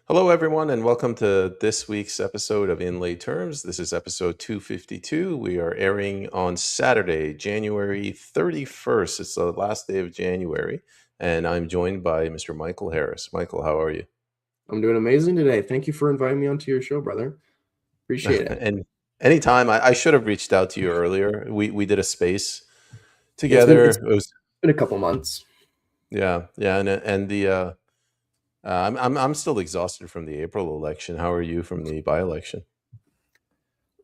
Hello, everyone, and welcome to this week's episode of In Lay Terms. This is episode 252. We are airing on Saturday, January 31st. It's the last day of January, and I'm joined by Mr. Michael Harris. Michael, how are you? I'm doing amazing today. Thank you for inviting me onto your show, brother. Appreciate it. And anytime, I should have reached out to you earlier. We did a space Yeah, together. it's It was been a couple months. yeah, and the I'm still exhausted from the April election. How are you from the by-election?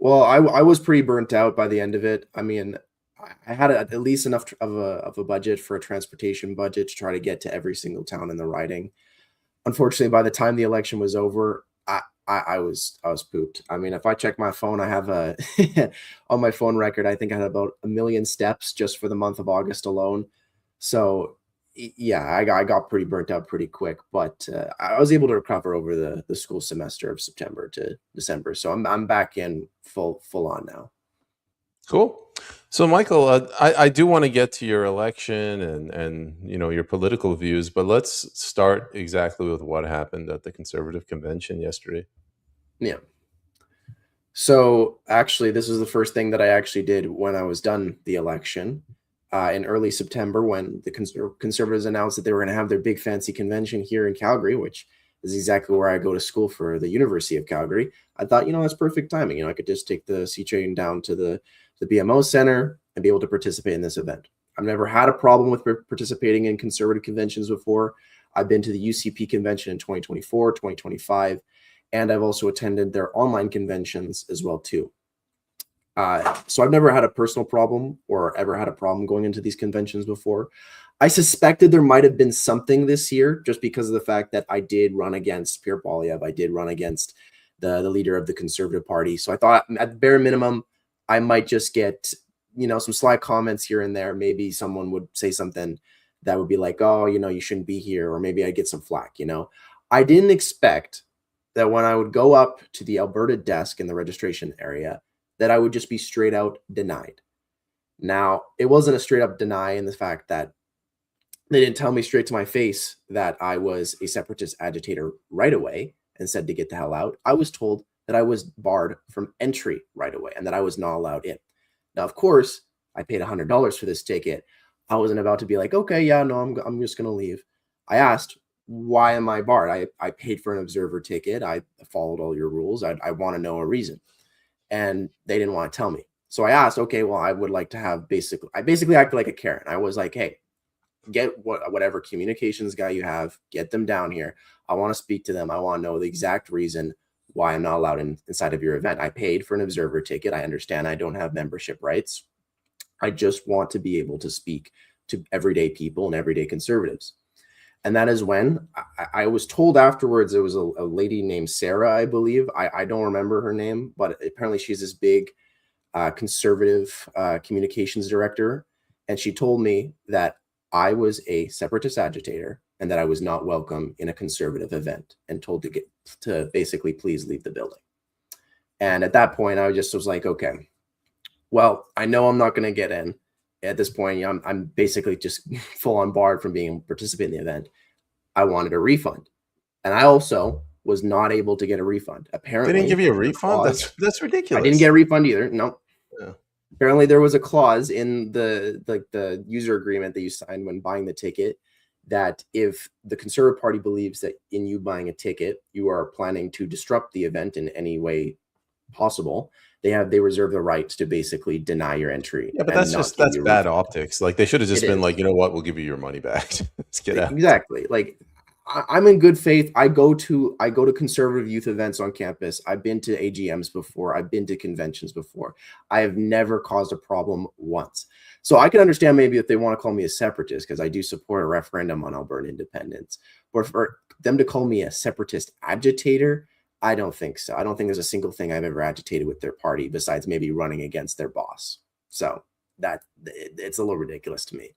Well, I was pretty burnt out by the end of it. I mean, I had at least enough of a budget for a transportation budget to try to get to every single town in the riding. Unfortunately, by the time the election was over, I was pooped. I mean, if I check my phone, I have a on my phone record, I think I had about 1 million steps just for the month of August alone. So yeah, I got pretty burnt out pretty quick, but I was able to recover over the school semester of September to December. So I'm back in full on now. Cool. So, Michael, I do want to get to your election and your political views, but let's start exactly with what happened at the Conservative Convention yesterday. Yeah. So actually, this is the first thing that I actually did when I was done the election in early September, when the Conservatives announced that they were going to have their big fancy convention here in Calgary, which is exactly where I go to school for the University of Calgary. I thought, that's perfect timing. I could just take the C train down to the BMO Center and be able to participate in this event. I've never had a problem with participating in conservative conventions before. I've been to the UCP convention in 2024, 2025, and I've also attended their online conventions as well too. So I've never had a personal problem or ever had a problem going into these conventions before. I suspected there might have been something this year just because of the fact that I did run against Pierre Poilievre. I did run against the leader of the Conservative Party. So I thought at the bare minimum, I might just get, some sly comments here and there. Maybe someone would say something that would be like, oh, you shouldn't be here. Or maybe I get some flack, I didn't expect that when I would go up to the Alberta desk in the registration area, that I would just be straight out denied. Now, it wasn't a straight up deny in the fact that they didn't tell me straight to my face that I was a separatist agitator right away and said to get the hell out. I was told that I was barred from entry right away and that I was not allowed in. Now, of course, I paid $100 for this ticket. I wasn't about to be like, okay, yeah, no, I'm just going to leave. I asked, why am I barred? I paid for an observer ticket. I followed all your rules. I want to know a reason. And they didn't want to tell me. So I asked, okay, well, I would like to have I basically acted like a Karen. I was like, hey, get whatever communications guy you have, get them down here. I want to speak to them. I want to know the exact reason why I'm not allowed inside of your event. I paid for an observer ticket. I understand I don't have membership rights. I just want to be able to speak to everyday people and everyday conservatives. And that is when I was told afterwards, it was a lady named Sarah, I believe. I don't remember her name, but apparently she's this big conservative communications director. And she told me that I was a separatist agitator and that I was not welcome in a conservative event and told to basically please leave the building. And at that point, I just was like, okay, well, I know I'm not going to get in. At this point, I'm basically just full on barred from being participating in the event. I wanted a refund, and I also was not able to get a refund. They didn't Apparently, give you a there's a refund? clause. That's I didn't get ridiculous. a refund either. No. Yeah. Apparently, there was a clause in the user agreement that you signed when buying the ticket that if the Conservative Party believes that in you buying a ticket, you are planning to disrupt the event in any way possible, they reserve the right to basically deny your entry Yeah, but and not give that's you a bad refund. optics. Like they should have It just been like, is. you know what, we'll give you your money back. Let's get out. Exactly. Like I'm in good faith. I go to conservative youth events on campus. I've been to AGMs before. I've been to conventions before. I have never caused a problem once. So I can understand maybe if they want to call me a separatist because I do support a referendum on Alberta independence. But for them to call me a separatist agitator, I don't think so. I don't think there's a single thing I've ever agitated with their party besides maybe running against their boss. So it's a little ridiculous to me.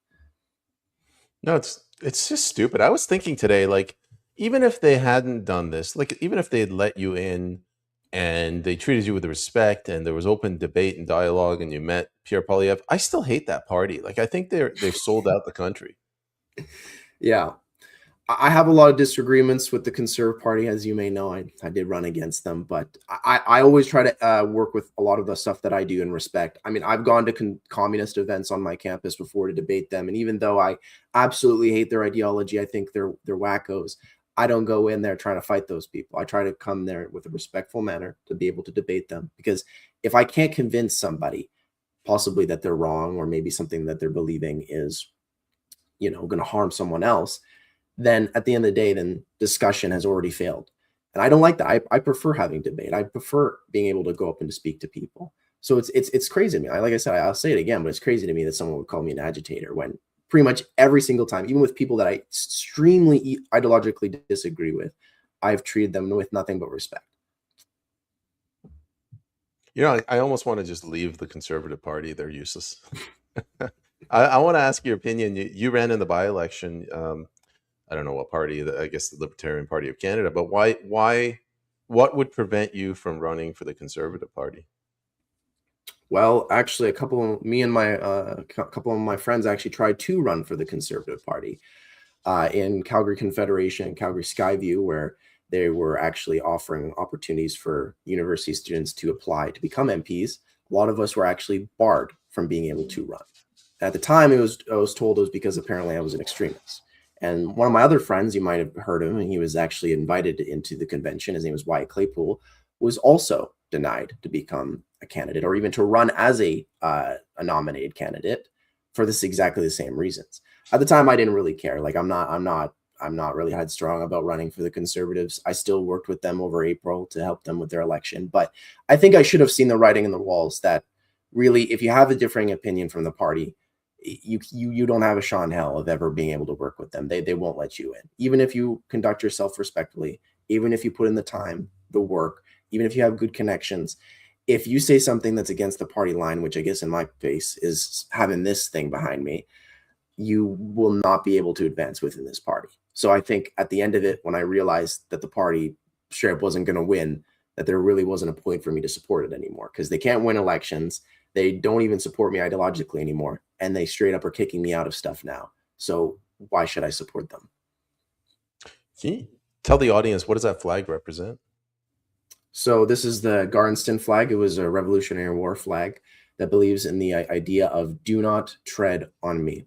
No, it's just stupid. I was thinking today, like, even if they hadn't done this, like, even if they had let you in and they treated you with respect and there was open debate and dialogue and you met Pierre Poilievre, I still hate that party. Like, I think they've sold out the country. Yeah. I have a lot of disagreements with the Conservative Party, as you may know. I did run against them, but I always try to work with a lot of the stuff that I do in respect. I mean, I've gone to communist events on my campus before to debate them, and even though I absolutely hate their ideology, I think they're wackos. I don't go in there trying to fight those people. I try to come there with a respectful manner to be able to debate them, because if I can't convince somebody possibly that they're wrong, or maybe something that they're believing is, going to harm someone else, then at the end of the day, then discussion has already failed. And I don't like that. I prefer having debate. I prefer being able to go up and to speak to people. So it's crazy to me. Like I said, I'll say it again, but it's crazy to me that someone would call me an agitator when pretty much every single time, even with people that I extremely ideologically disagree with, I've treated them with nothing but respect. I almost want to just leave the Conservative Party. They're useless. I want to ask your opinion. You ran in the by-election. I don't know what party, I guess the Libertarian Party of Canada, but what would prevent you from running for the Conservative Party? Well, actually, a couple of my friends actually tried to run for the Conservative Party in Calgary Confederation and Calgary Skyview, where they were actually offering opportunities for university students to apply to become MPs. A lot of us were actually barred from being able to run. At the time, I was told it was because apparently I was an extremist. And one of my other friends, you might have heard him, and he was actually invited into the convention. His name was Wyatt Claypool, was also denied to become a candidate or even to run as a nominated candidate for exactly the same reasons. At the time, I didn't really care. Like I'm not really headstrong about running for the Conservatives. I still worked with them over April to help them with their election, but I think I should have seen the writing in the walls that really, if you have a differing opinion from the party, you don't have a shot in hell of ever being able to work with them. They won't let you in, even if you conduct yourself respectfully, even if you put in the time, the work, even if you have good connections. If you say something that's against the party line, which I guess in my case is having this thing behind me, you will not be able to advance within this party. So I think at the end of it, when I realized that the party straight up wasn't going to win, that there really wasn't a point for me to support it anymore, because they can't win elections. They don't even support me ideologically anymore. And they straight up are kicking me out of stuff now. So why should I support them? Can you tell the audience, what does that flag represent? So this is the Garnston flag. It was a Revolutionary War flag that believes in the idea of do not tread on me.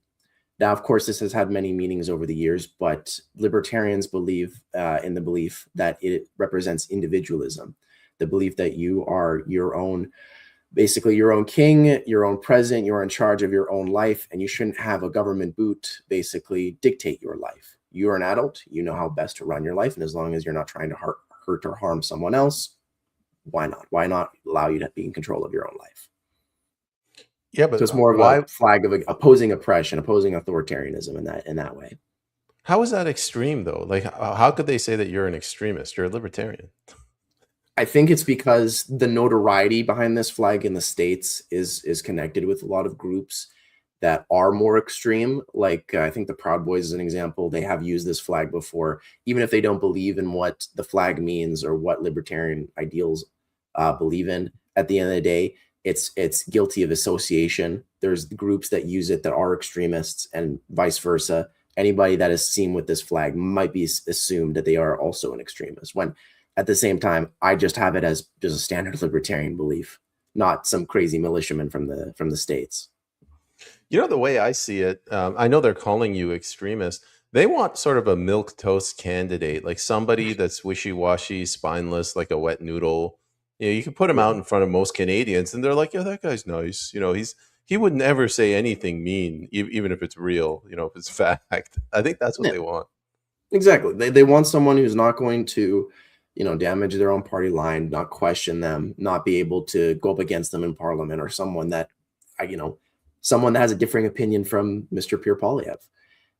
Now, of course, this has had many meanings over the years, but libertarians believe in the belief that it represents individualism, the belief that you are your own, basically your own king, your own president, you're in charge of your own life, and you shouldn't have a government boot basically dictate your life. You're an adult, you know how best to run your life, and as long as you're not trying to hurt or harm someone else, why not? Why not allow you to be in control of your own life? Yeah, but so it's more of a flag of opposing oppression, opposing authoritarianism in that way. How is that extreme, though? Like, how could they say that you're an extremist? You're a libertarian. I think it's because the notoriety behind this flag in the States is connected with a lot of groups that are more extreme. Like I think the Proud Boys is an example. They have used this flag before, even if they don't believe in what the flag means or what libertarian ideals believe in. At the end of the day, it's guilty of association. There's groups that use it that are extremists and vice versa. Anybody that is seen with this flag might be assumed that they are also an extremist, when at the same time, I just have it as just a standard libertarian belief, not some crazy militiaman from the States. The way I see it, I know they're calling you extremist. They want sort of a milquetoast candidate, like somebody that's wishy-washy, spineless, like a wet noodle. You can put him out in front of most Canadians, and they're like, "Yeah, that guy's nice." He would never say anything mean, even if it's real. If it's fact. I think that's what they want. Exactly. They want someone who's not going to, damage their own party line, not question them, not be able to go up against them in Parliament, or someone that, someone that has a differing opinion from Mr. Pierre Poilievre.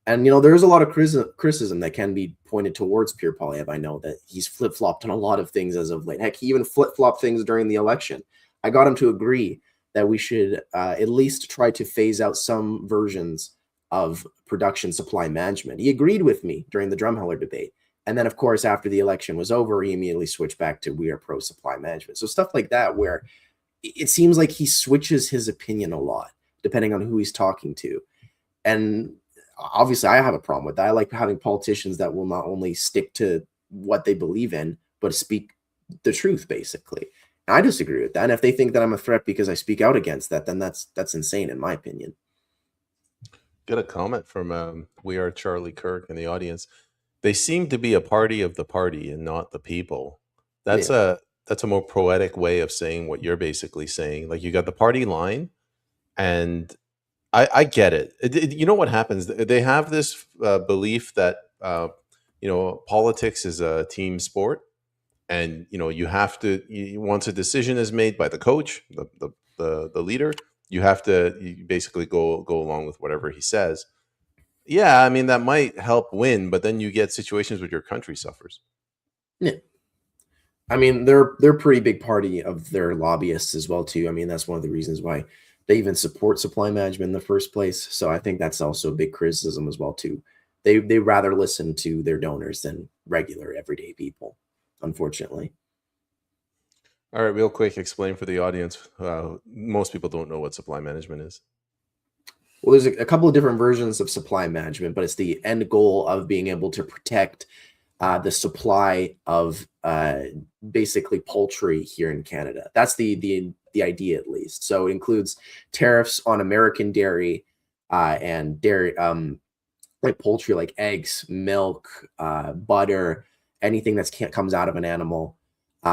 And, there's a lot of criticism that can be pointed towards Pierre Poilievre. I know that he's flip-flopped on a lot of things as of late. Heck, he even flip-flopped things during the election. I got him to agree that we should at least try to phase out some versions of production supply management. He agreed with me during the Drumheller debate. And then, of course, after the election was over, he immediately switched back to we are pro-supply management. So stuff like that, where it seems like he switches his opinion a lot, depending on who he's talking to. And obviously I have a problem with that. I like having politicians that will not only stick to what they believe in, but speak the truth, basically. And I disagree with that. And if they think that I'm a threat because I speak out against that, then that's insane, in my opinion. Got a comment from We Are Charlie Kirk in the audience. They seem to be a party of the party and not the people. That's Yeah. a more poetic way of saying what you're basically saying. Like, you got the party line, and I get it. You know what happens? They have this belief that politics is a team sport, and you have to. Once a decision is made by the coach, the leader, you basically go along with whatever he says. Yeah, I mean that might help win, but then you get situations where your country suffers. Yeah. I mean, they're a pretty big party of their lobbyists as well too. I mean, that's one of the reasons why they even support supply management in the first place. So I think that's also a big criticism as well too. They rather listen to their donors than regular everyday people, unfortunately. All right, real quick, explain for the audience. Most people don't know what supply management is. Well, there's a couple of different versions of supply management, but it's the end goal of being able to protect the supply of basically poultry here in Canada. That's the idea, at least. So it includes tariffs on American dairy and dairy, like poultry, like eggs, milk, butter, anything that comes out of an animal.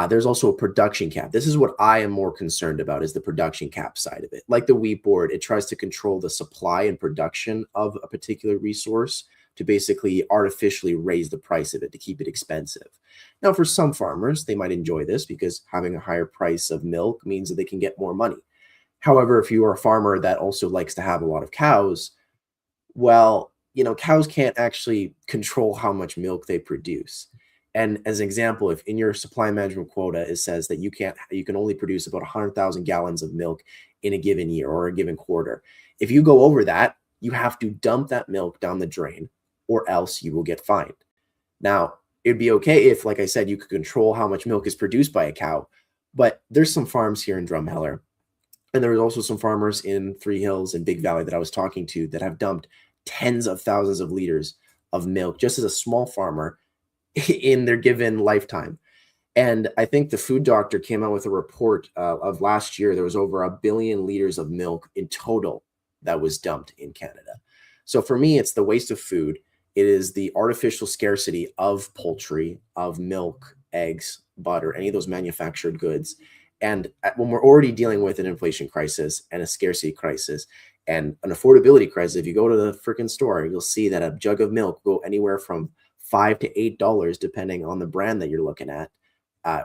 There's also a production cap. This is what I am more concerned about, is the production cap side of it. Like the wheat board, it tries to control the supply and production of a particular resource to basically artificially raise the price of it to keep it expensive. Now, for some farmers, they might enjoy this because having a higher price of milk means that they can get more money. However, if you are a farmer that also likes to have a lot of cows, well, cows can't actually control how much milk they produce. And as an example, if in your supply management quota, it says that you can only produce about 100,000 gallons of milk in a given year or a given quarter. If you go over that, you have to dump that milk down the drain, or else you will get fined. Now, it'd be okay if, like I said, you could control how much milk is produced by a cow, but there's some farms here in Drumheller, and there's also some farmers in Three Hills and Big Valley that I was talking to that have dumped tens of thousands of liters of milk just as a small farmer in their given lifetime. And I think the food doctor came out with a report of last year. There was over 1 billion liters of milk in total that was dumped in Canada. So for me, it's the waste of food. It is the artificial scarcity of poultry, of milk, eggs, butter, any of those manufactured goods. And when we're already dealing with an inflation crisis and a scarcity crisis and an affordability crisis, if you go to the freaking store, you'll see that a jug of milk will go anywhere from $5 to $8, depending on the brand that you're looking at.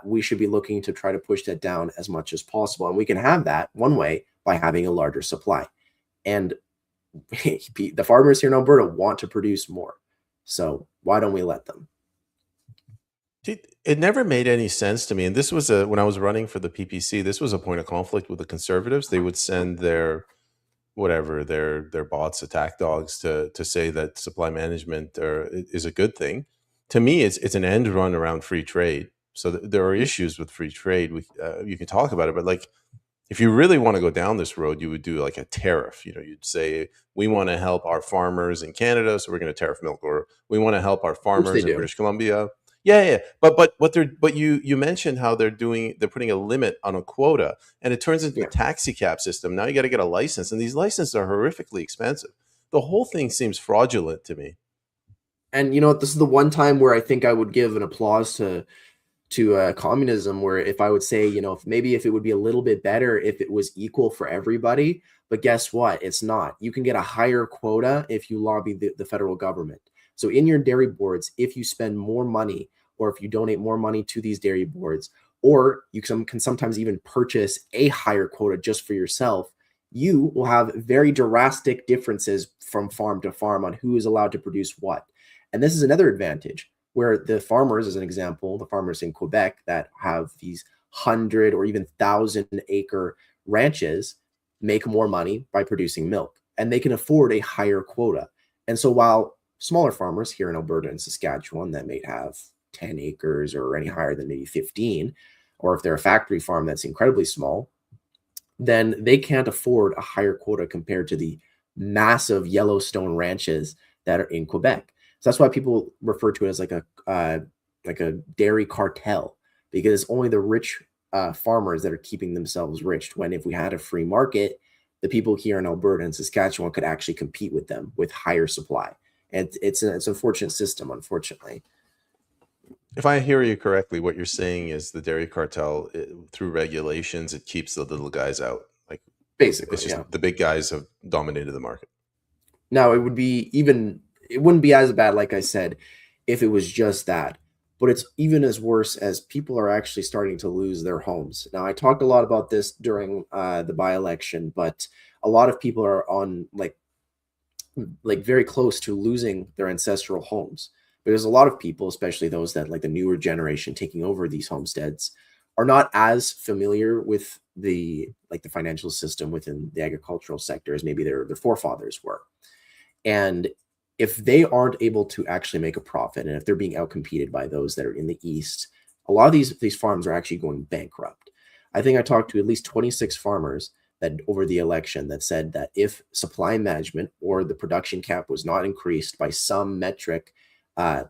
We should be looking to try to push that down as much as possible. And we can have that one way by having a larger supply. And the farmers here in Alberta want to produce more. So why don't we let them? It never made any sense to me. And this was when I was running for the PPC, this was a point of conflict with the Conservatives. They would send their bots, attack dogs, to say that supply management is a good thing. To me, it's an end run around free trade. So there are issues with free trade. You can talk about it, but like, if you really want to go down this road, you would do like a tariff. You'd say, we want to help our farmers in Canada, so we're going to tariff milk, or we want to help our farmers in British Columbia. Yeah. But you mentioned how they're putting a limit on a quota, and it turns into a taxi cab system. Now you got to get a license, and these licenses are horrifically expensive. The whole thing seems fraudulent to me. And this is the one time where I think I would give an applause to communism, where if I would say, if it would be a little bit better if it was equal for everybody. But guess what? It's not. You can get a higher quota if you lobby the federal government. So in your dairy boards, if you spend more money, or if you donate more money to these dairy boards, or you can sometimes even purchase a higher quota just for yourself, you will have very drastic differences from farm to farm on who is allowed to produce what. And this is another advantage, where the farmers, as an example, the farmers in Quebec that have these 100 or even 1,000-acre ranches make more money by producing milk, and they can afford a higher quota. And so while smaller farmers here in Alberta and Saskatchewan that may have 10 acres or any higher than maybe 15, or if they're a factory farm that's incredibly small, then they can't afford a higher quota compared to the massive Yellowstone ranches that are in Quebec. So that's why people refer to it as like a dairy cartel, because it's only the rich farmers that are keeping themselves rich. When if we had a free market, the people here in Alberta and Saskatchewan could actually compete with them with higher supply. And it's an unfortunate system, unfortunately. If I hear you correctly, what you're saying is the dairy cartel, through regulations, it keeps the little guys out. Like, it's Basically, just yeah. the big guys have dominated the market. Now it wouldn't be as bad, like I said, if it was just that. But it's even as worse as people are actually starting to lose their homes. Now I talked a lot about this during the by-election, but a lot of people are on like very close to losing their ancestral homes, because a lot of people, especially those that like the newer generation taking over these homesteads, are not as familiar with the financial system within the agricultural sector as maybe their forefathers were. And if they aren't able to actually make a profit, and if they're being outcompeted by those that are in the East, a lot of these farms are actually going bankrupt. I think I talked to at least 26 farmers that over the election that said that if supply management or the production cap was not increased by some metric uh,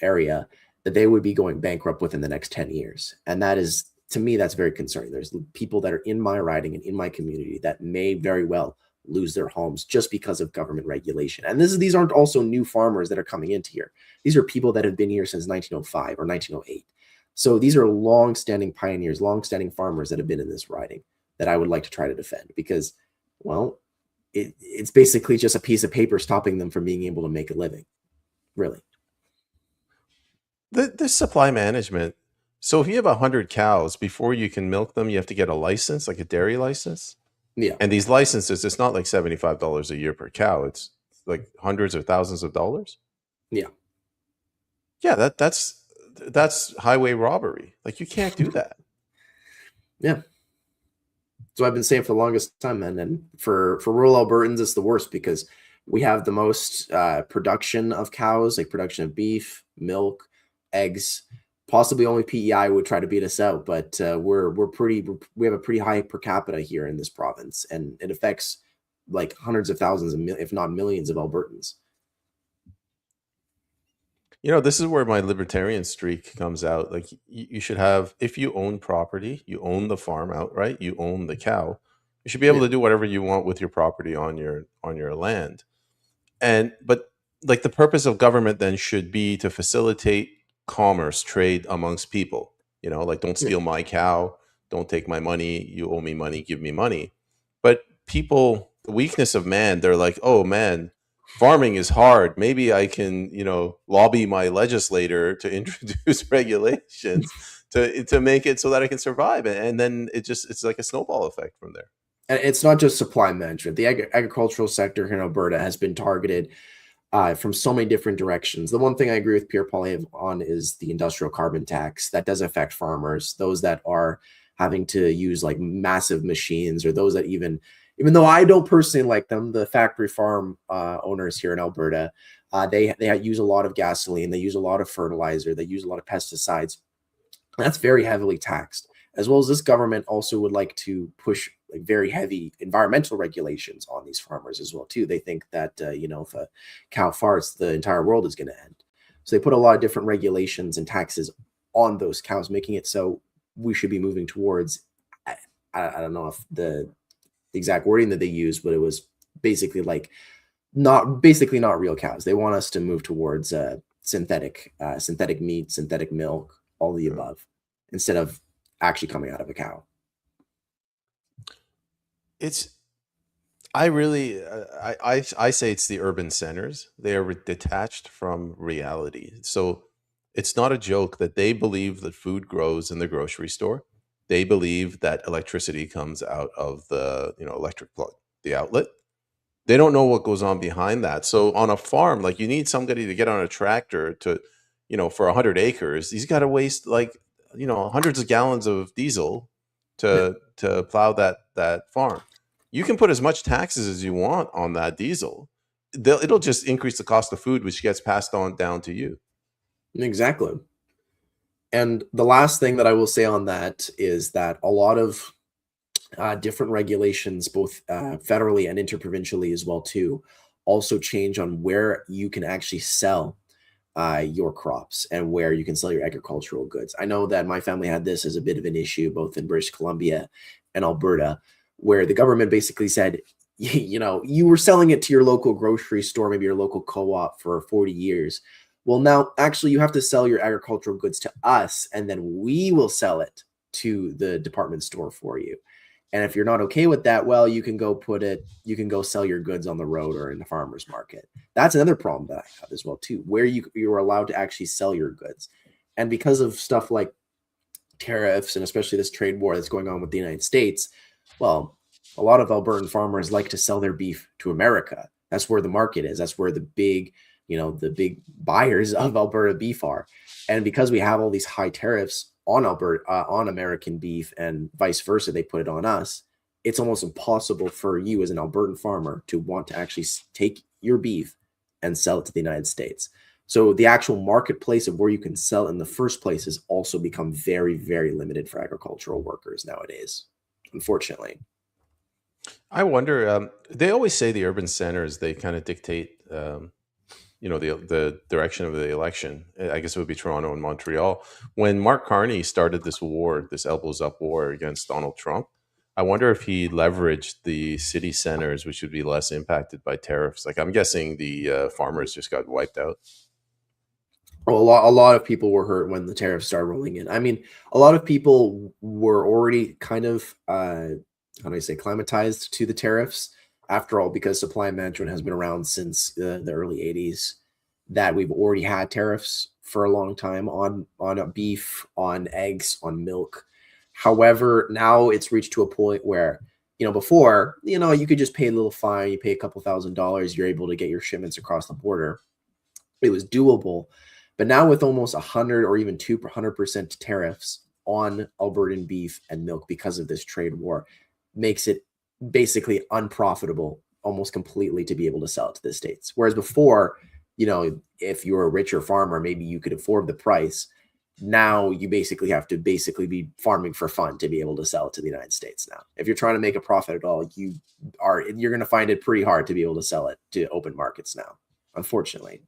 area, that they would be going bankrupt within the next 10 years. And that is, to me, that's very concerning. There's people that are in my riding and in my community that may very well lose their homes just because of government regulation. And these aren't also new farmers that are coming into here. These are people that have been here since 1905 or 1908. So these are long-standing pioneers, long-standing farmers that have been in this riding that I would like to try to defend, because, well, it's basically just a piece of paper stopping them from being able to make a living, really. The supply management. So if you have 100 cows, before you can milk them, you have to get a license, like a dairy license. Yeah. And these licenses, it's not like $75 a year per cow. It's like hundreds of thousands of dollars. Yeah. Yeah, that's highway robbery. Like, you can't do that. Yeah. So I've been saying for the longest time, man. And for rural Albertans, it's the worst, because we have the most production of cows, like production of beef, milk, eggs. Possibly only PEI would try to beat us out, but we have a pretty high per capita here in this province, and it affects like hundreds of thousands, if not millions, of Albertans. This is where my libertarian streak comes out. Like, you should have, if you own property, you own the farm outright, you own the cow, you should be able Yeah. to do whatever you want with your property on your land. But like, the purpose of government then should be to facilitate commerce, trade amongst people. Like, don't Yeah. steal my cow, don't take my money, you owe me money, give me money. But people, the weakness of man, they're like, oh man, farming is hard. Maybe I can, lobby my legislator to introduce regulations to make it so that I can survive. And then it's like a snowball effect from there. And it's not just supply management. The agricultural sector here in Alberta has been targeted from so many different directions. The one thing I agree with Pierre Poilievre on is the industrial carbon tax. That does affect farmers, those that are having to use like massive machines, or those that even though I don't personally like them, the factory farm owners here in Alberta, they use a lot of gasoline, they use a lot of fertilizer, they use a lot of pesticides. That's very heavily taxed. As well as this government also would like to push like very heavy environmental regulations on these farmers as well too. They think that if a cow farts, the entire world is going to end. So they put a lot of different regulations and taxes on those cows, making it so we should be moving towards, I don't know if the exact wording that they used, but it was basically like not real cows. They want us to move towards synthetic meat, synthetic milk, all the above, instead of actually coming out of a cow. I say it's the urban centers. They are detached from reality. So it's not a joke that they believe that food grows in the grocery store. They believe that electricity comes out of the electric plug, the outlet. They don't know what goes on behind that. So on a farm, like, you need somebody to get on a tractor to, for 100 acres, he's got to waste like, hundreds of gallons of diesel Yeah. to plow that farm. You can put as much taxes as you want on that diesel. It'll just increase the cost of food, which gets passed on down to you. Exactly. And the last thing that I will say on that is that a lot of different regulations, both federally and interprovincially as well too, also change on where you can actually sell your crops and where you can sell your agricultural goods. I know that my family had this as a bit of an issue, both in British Columbia and Alberta, where the government basically said, you were selling it to your local grocery store, maybe your local co-op for 40 years. Well, now actually you have to sell your agricultural goods to us, and then we will sell it to the department store for you. And if you're not okay with that, well, you can go sell your goods on the road or in the farmer's market. That's another problem that I have as well too, where you're allowed to actually sell your goods. And because of stuff like tariffs and especially this trade war that's going on with the United States, well, a lot of Albertan farmers like to sell their beef to America. That's where the market is. That's where the big buyers of Alberta beef are. And because we have all these high tariffs on on American beef and vice versa, they put it on us. It's almost impossible for you as an Albertan farmer to want to actually take your beef and sell it to the United States. So the actual marketplace of where you can sell in the first place has also become very, very limited for agricultural workers nowadays, unfortunately. I wonder. They always say the urban centers, they kind of dictate, the direction of the election. I guess it would be Toronto and Montreal. When Mark Carney started this war, this elbows up war against Donald Trump, I wonder if he leveraged the city centers, which would be less impacted by tariffs. Like I'm guessing the farmers just got wiped out. Well, a lot of people were hurt when the tariffs started rolling in. I mean, a lot of people were already kind of, how do I say, climatized to the tariffs. After all, because supply management has been around since the early 80s, that we've already had tariffs for a long time on beef, on eggs, on milk. However, now it's reached to a point where, before, you could just pay a little fine, you pay a couple $1,000s, you're able to get your shipments across the border. It was doable. But now with almost 100 or even 200% tariffs on Albertan beef and milk because of this trade war, makes it basically unprofitable almost completely to be able to sell it to the States. Whereas before, if you were a richer farmer, maybe you could afford the price. Now you basically have to be farming for fun to be able to sell it to the United States. Now, if you're trying to make a profit at all, you're going to find it pretty hard to be able to sell it to open markets now, unfortunately.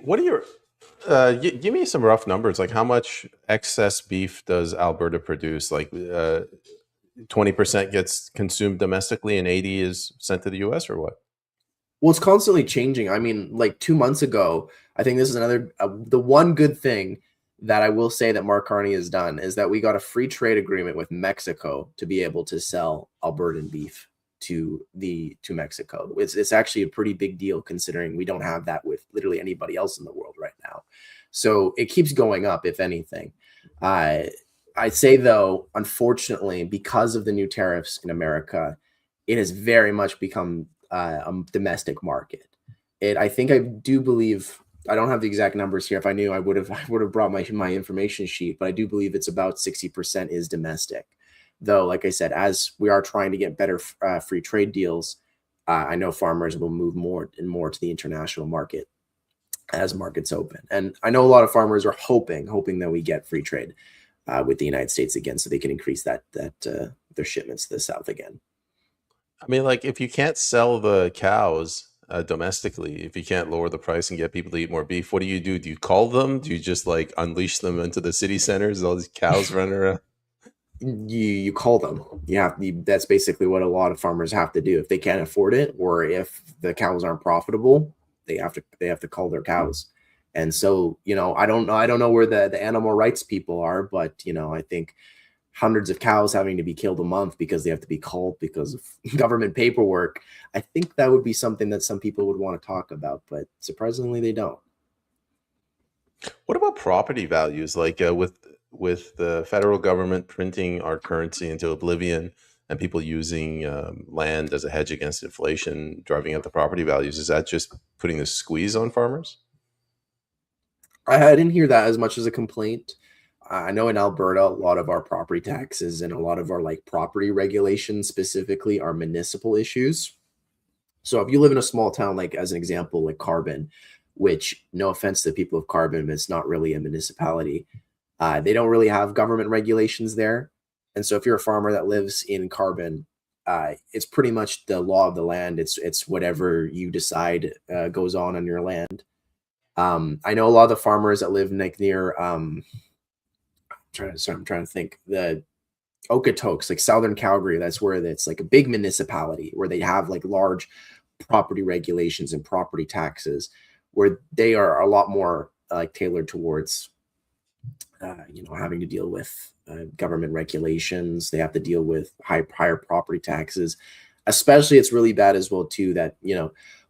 What are your give me some rough numbers? Like how much excess beef does Alberta produce? Like 20% gets consumed domestically and 80 is sent to the US, or what? Well, it's constantly changing. I mean, like 2 months ago, I think this is the one good thing that I will say that Mark Carney has done is that we got a free trade agreement with Mexico to be able to sell Albertan beef to Mexico. It's actually a pretty big deal considering we don't have that with literally anybody else in the world right now. So it keeps going up, if anything. I say though, unfortunately, because of the new tariffs in America, it has very much become a domestic market. I think I do believe, I don't have the exact numbers here. If I knew, I would have brought my information sheet, but I do believe it's about 60% is domestic. Though, like I said, as we are trying to get better free trade deals, I know farmers will move more and more to the international market as markets open. And I know a lot of farmers are hoping that we get free trade with the United States again, so they can increase their shipments to the South again. I mean, like if you can't sell the cows domestically, if you can't lower the price and get people to eat more beef, what do you do? Do you call them? Do you just like unleash them into the city centers? All these cows running around. You call them. That's basically what a lot of farmers have to do if they can't afford it, or if the cows aren't profitable, they have to cull their cows. And so, I don't know where the animal rights people are, but I think hundreds of cows having to be killed a month because they have to be culled because of government paperwork, I think that would be something that some people would want to talk about, but surprisingly they don't. What about property values? Like with the federal government printing our currency into oblivion and people using land as a hedge against inflation, driving up the property values, is that just putting the squeeze on farmers? I didn't hear that as much as a complaint. I know in Alberta, a lot of our property taxes and a lot of our property regulations specifically are municipal issues. So if you live in a small town, like as an example, like Carbon, which no offense to the people of Carbon, it's not really a municipality. They don't really have government regulations there. And so if you're a farmer that lives in Carbon, it's pretty much the law of the land. It's whatever you decide goes on your land. I know a lot of the farmers that live near I'm trying to think, the Okotoks, like southern Calgary. That's where it's like a big municipality where they have like large property regulations and property taxes, where they are a lot more like tailored towards having to deal with government regulations. They have to deal with higher property taxes. Especially, it's really bad as well too that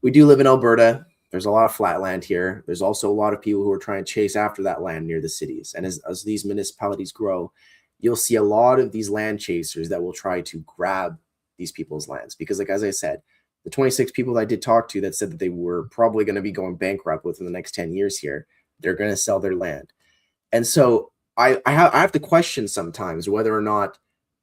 we do live in Alberta. There's a lot of flat land here. There's also a lot of people who are trying to chase after that land near the cities. And as these municipalities grow, you'll see a lot of these land chasers that will try to grab these people's lands. Because, like, as I said, the 26 people that I did talk to that said that they were probably going to be going bankrupt within the next 10 years here, they're going to sell their land. And so I have to question sometimes whether or not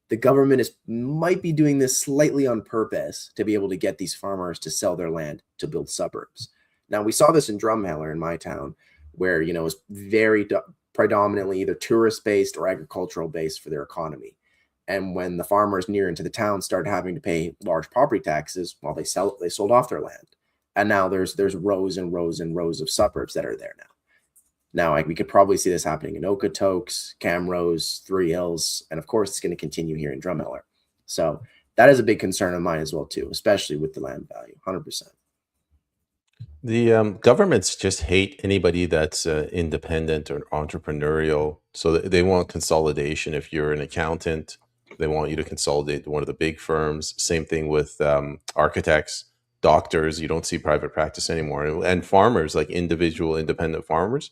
the government might be doing this slightly on purpose to be able to get these farmers to sell their land to build suburbs. Now, we saw this in Drumheller in my town, where, it was very predominantly either tourist-based or agricultural-based for their economy. And when the farmers near into the town started having to pay large property taxes, well, they sold off their land. And now there's rows and rows and rows of suburbs that are there now. Now, we could probably see this happening in Okotoks, Camrose, Three Hills, and of course, it's going to continue here in Drumheller. So that is a big concern of mine as well, too, especially with the land value, 100%. The governments just hate anybody that's independent or entrepreneurial. So they want consolidation. If you're an accountant, they want you to consolidate to one of the big firms. Same thing with architects, doctors. You don't see private practice anymore. And farmers, like individual independent farmers,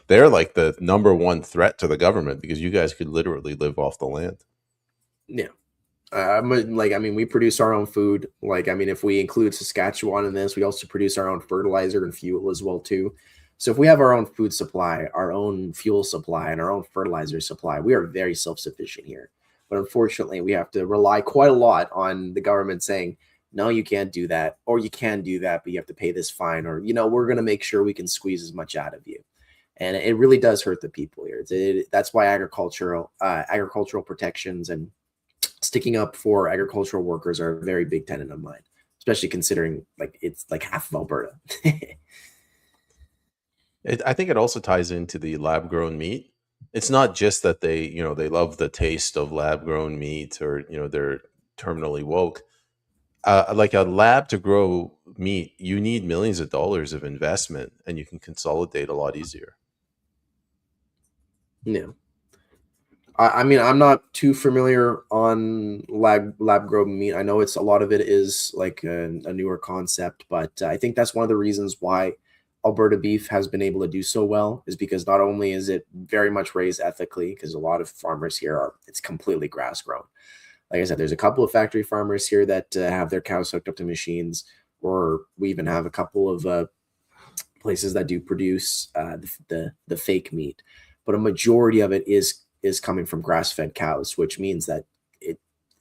they're like the number one threat to the government, because you guys could literally live off the land. Yeah. We produce our own food. If we include Saskatchewan in this, we also produce our own fertilizer and fuel as well too. So if we have our own food supply, our own fuel supply, and our own fertilizer supply, we are very self-sufficient here. But unfortunately, we have to rely quite a lot on the government saying, no, you can't do that, or you can do that, but you have to pay this fine, or, we're going to make sure we can squeeze as much out of you. And it really does hurt the people here. That's why agricultural protections and sticking up for agricultural workers are a very big tenet of mine, especially considering it's like half of Alberta. I think it also ties into the lab grown meat. It's not just that they love the taste of lab grown meat, or, they're terminally woke. Like a lab to grow meat, you need millions of dollars of investment, and you can consolidate a lot easier. Yeah. I'm not too familiar on lab grown meat. I know a lot of it is like a newer concept, but I think that's one of the reasons why Alberta beef has been able to do so well, is because not only is it very much raised ethically, because a lot of farmers here it's completely grass grown. Like I said, there's a couple of factory farmers here that have their cows hooked up to machines, or we even have a couple of places that do produce the fake meat, but a majority of it is coming from grass-fed cows, which means that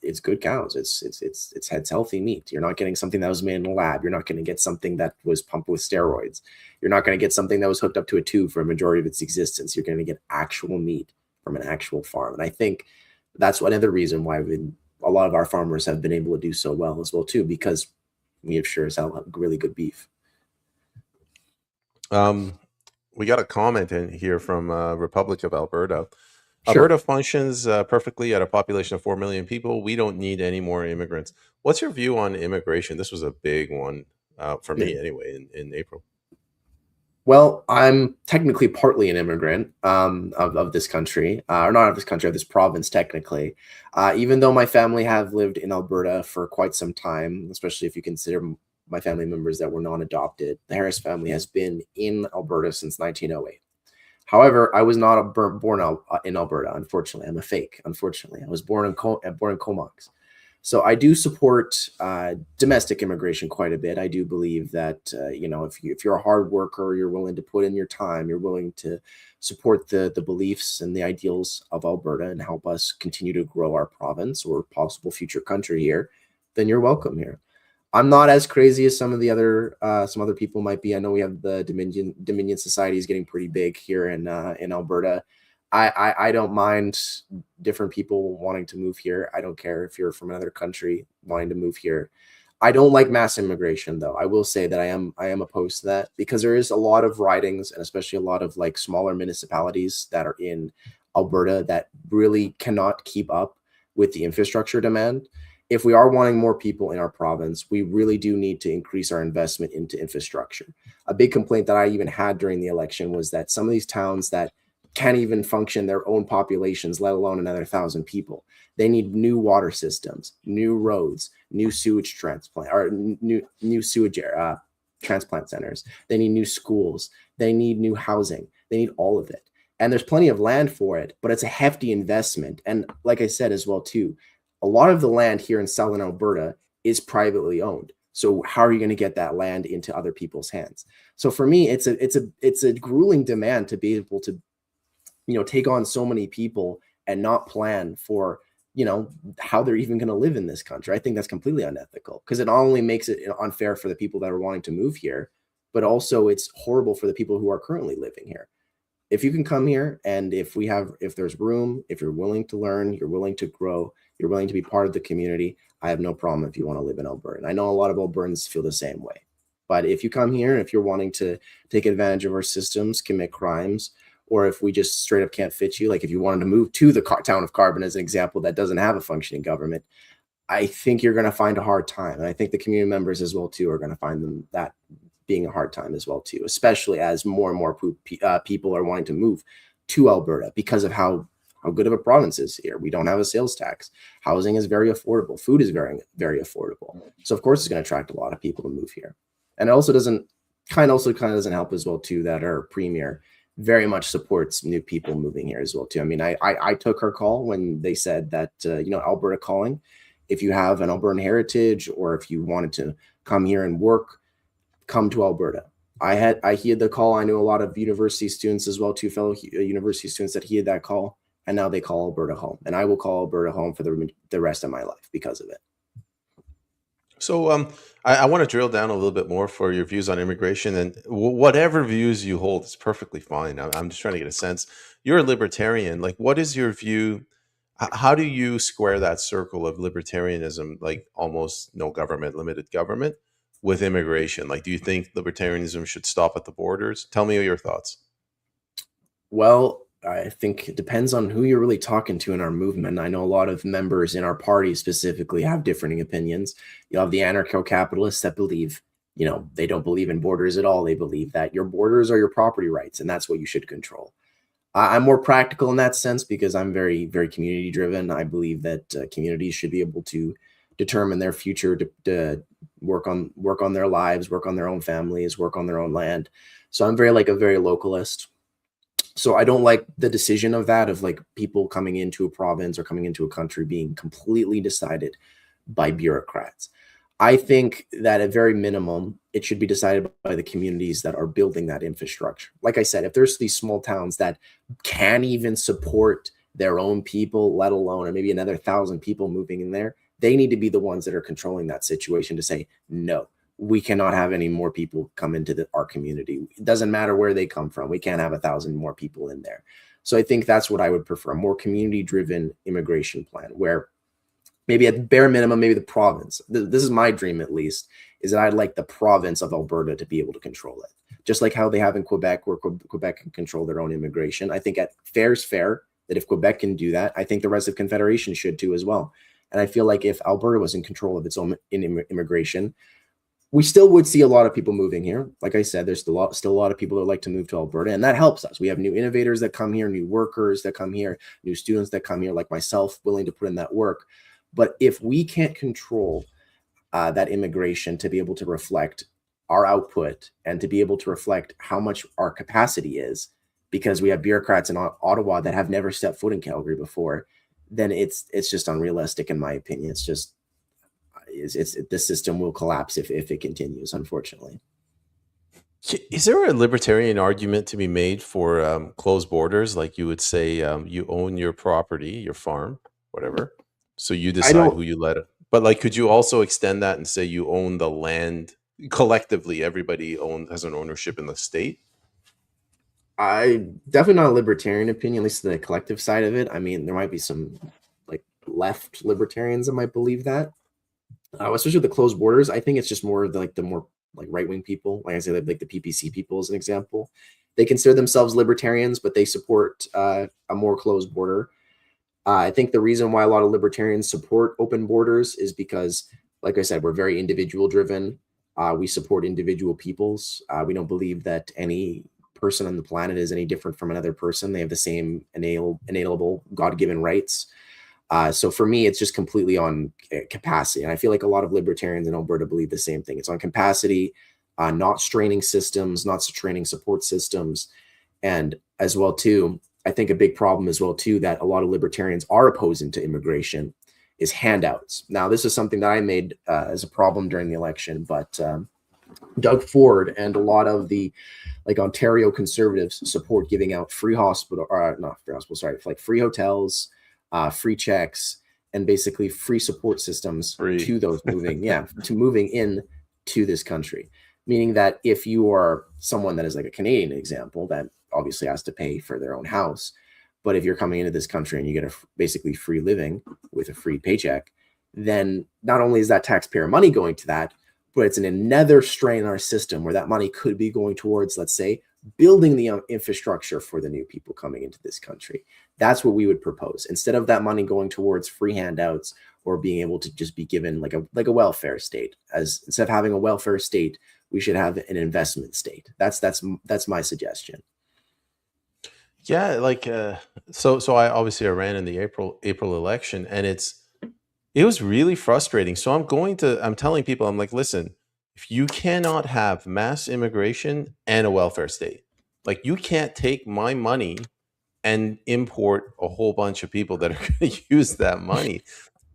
it's good cows. It's healthy meat. You're not getting something that was made in a lab. You're not going to get something that was pumped with steroids. You're not going to get something that was hooked up to a tube for a majority of its existence. You're going to get actual meat from an actual farm. And I think that's another reason why a lot of our farmers have been able to do so well as well too, because we have sure as hell have really good beef. We got a comment in here from Republic of Alberta. Sure. Alberta functions perfectly at a population of 4 million people. We don't need any more immigrants. What's your view on immigration? This was a big one for me anyway in April. Well, I'm technically partly an immigrant of this country, or not of this country, of this province technically, even though my family have lived in Alberta for quite some time, especially if you consider my family members that were non-adopted. The Harris family has been in Alberta since 1908. However, I was not born in Alberta, unfortunately. I'm a fake, unfortunately. I was born in Comox. So I do support domestic immigration quite a bit. I do believe that, if you're a hard worker, you're willing to put in your time, you're willing to support the beliefs and the ideals of Alberta and help us continue to grow our province or possible future country here, then you're welcome here. I'm not as crazy as some other people might be. I know we have the Dominion Society is getting pretty big here in Alberta. I don't mind different people wanting to move here. I don't care if you're from another country wanting to move here. I don't like mass immigration though. I will say that I am opposed to that because there is a lot of ridings and especially a lot of like smaller municipalities that are in Alberta that really cannot keep up with the infrastructure demand. If we are wanting more people in our province, we really do need to increase our investment into infrastructure. A big complaint that I even had during the election was that some of these towns that can't even function their own populations, let alone another 1,000 people. They need new water systems, new roads, new sewage transplant or new sewage transplant centers. They need new schools. They need new housing. They need all of it. And there's plenty of land for it, but it's a hefty investment. And like I said as well too, a lot of the land here in southern Alberta is privately owned. So how are you going to get that land into other people's hands? So for me, it's a grueling demand to be able to take on so many people and not plan for how they're even going to live in this country. I think that's completely unethical because it not only makes it unfair for the people that are wanting to move here, but also it's horrible for the people who are currently living here. If you can come here and if there's room, if you're willing to learn, you're willing to grow, you're willing to be part of the community, I have no problem if you want to live in Alberta. And I know a lot of Albertans feel the same way. But if you come here and if you're wanting to take advantage of our systems, commit crimes, or if we just straight up can't fit you, like if you wanted to move to the town of Carbon as an example that doesn't have a functioning government, I think you're going to find a hard time. And I think the community members as well too are going to find them that being a hard time as well too, especially as more and more people are wanting to move to Alberta because of how good of a province is here. We don't have a sales tax. Housing is very affordable. Food is very, very affordable. So of course it's going to attract a lot of people to move here. And it also kind of doesn't help as well too that our premier very much supports new people moving here as well too. I mean, I took her call when they said that Alberta calling. If you have an Albertan heritage or if you wanted to come here and work, come to Alberta. I heard the call. I knew a lot of university students as well too, fellow university students that heard that call, and now they call Alberta home. And I will call Alberta home for the rest of my life because of it. So I want to drill down a little bit more for your views on immigration, and whatever views you hold is perfectly fine. I'm just trying to get a sense. You're a libertarian. Like, what is your view? How do you square that circle of libertarianism, like almost no government, limited government, with immigration? Like, do you think libertarianism should stop at the borders? Tell me your thoughts. Well, I think it depends on who you're really talking to in our movement. I know a lot of members in our party specifically have differing opinions. You have the anarcho-capitalists that believe, they don't believe in borders at all. They believe that your borders are your property rights, and that's what you should control. I'm more practical in that sense because I'm very, very community driven. I believe that communities should be able to determine their future, to work on their lives, work on their own families, work on their own land. So I'm very a very localist. So I don't like the decision of like people coming into a province or coming into a country being completely decided by bureaucrats. I think that at very minimum, it should be decided by the communities that are building that infrastructure. Like I said, if there's these small towns that can't even support their own people, let alone, or maybe another 1,000 people moving in there, they need to be the ones that are controlling that situation to say, no, we cannot have any more people come into our community. It doesn't matter where they come from. We can't have 1,000 more people in there. So I think that's what I would prefer, a more community-driven immigration plan where maybe at bare minimum, maybe the province, this is my dream at least, is that I'd like the province of Alberta to be able to control it. Just like how they have in Quebec, where Quebec can control their own immigration. I think fair is fair, that if Quebec can do that, I think the rest of Confederation should too as well. And I feel like if Alberta was in control of its own immigration, we still would see a lot of people moving here. Like I said, there's still a lot of people that like to move to Alberta, and that helps us. We have new innovators that come here, new workers that come here, new students that come here, like myself, willing to put in that work. But if we can't control that immigration to be able to reflect our output and to be able to reflect how much our capacity is, because we have bureaucrats in Ottawa that have never stepped foot in Calgary before, then it's just unrealistic in my opinion. It's just the system will collapse if it continues, unfortunately. Is there a libertarian argument to be made for closed borders? Like you would say, you own your property, your farm, whatever. So you decide who you let it. But like, could you also extend that and say you own the land collectively? Everybody has an ownership in the state. I definitely not a libertarian opinion, at least the collective side of it. I mean, there might be some like left libertarians that might believe that, especially with the closed borders. I think it's just more of the more like right wing people, like I say, like the PPC people as an example. They consider themselves libertarians, but they support a more closed border. I think the reason why a lot of libertarians support open borders is because, like I said, we're very individual driven. We support individual peoples. We don't believe that any person on the planet is any different from another person. They have the same inalienable God given rights. So for me, it's just completely on capacity. And I feel like a lot of libertarians in Alberta believe the same thing. It's on capacity, not straining systems, not straining support systems. And as well, too, I think a big problem as well, too, that a lot of libertarians are opposing to immigration is handouts. Now, this is something that I made as a problem during the election, but Doug Ford and a lot of the like Ontario conservatives support giving out free hospital, or not free hospital, sorry, like free hotels, free checks, and basically free support systems Free. to those moving, yeah, to moving in to this country. Meaning that if you are someone that is like a Canadian example that obviously has to pay for their own house, but if you're coming into this country and you get a basically free living with a free paycheck, then not only is that taxpayer money going to that, but it's another strain in our system where that money could be going towards, let's say, building the infrastructure for the new people coming into this country. That's what we would propose. Instead of that money going towards free handouts or being able to just be given like a welfare state, as instead of having a welfare state, we should have an investment state. That's my suggestion. Yeah, like so I obviously I ran in the April election, and it was really frustrating. So I'm telling people, I'm like, listen, if you cannot have mass immigration and a welfare state, like you can't take my money and import a whole bunch of people that are going to use that money.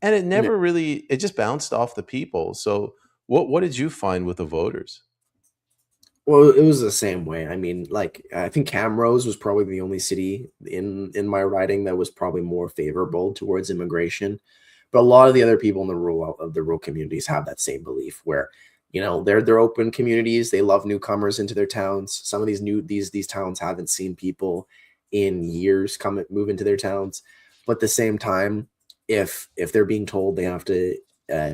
And it Yeah. never really, it just bounced off the people. So what did you find with the voters? Well, it was the same way. I mean, like I think Camrose was probably the only city in my riding that was probably more favorable towards immigration. But a lot of the other people in the rural communities have that same belief where, they're open communities. They love newcomers into their towns. Some of these towns haven't seen people in years come move into their towns. But at the same time, if they're being told they have to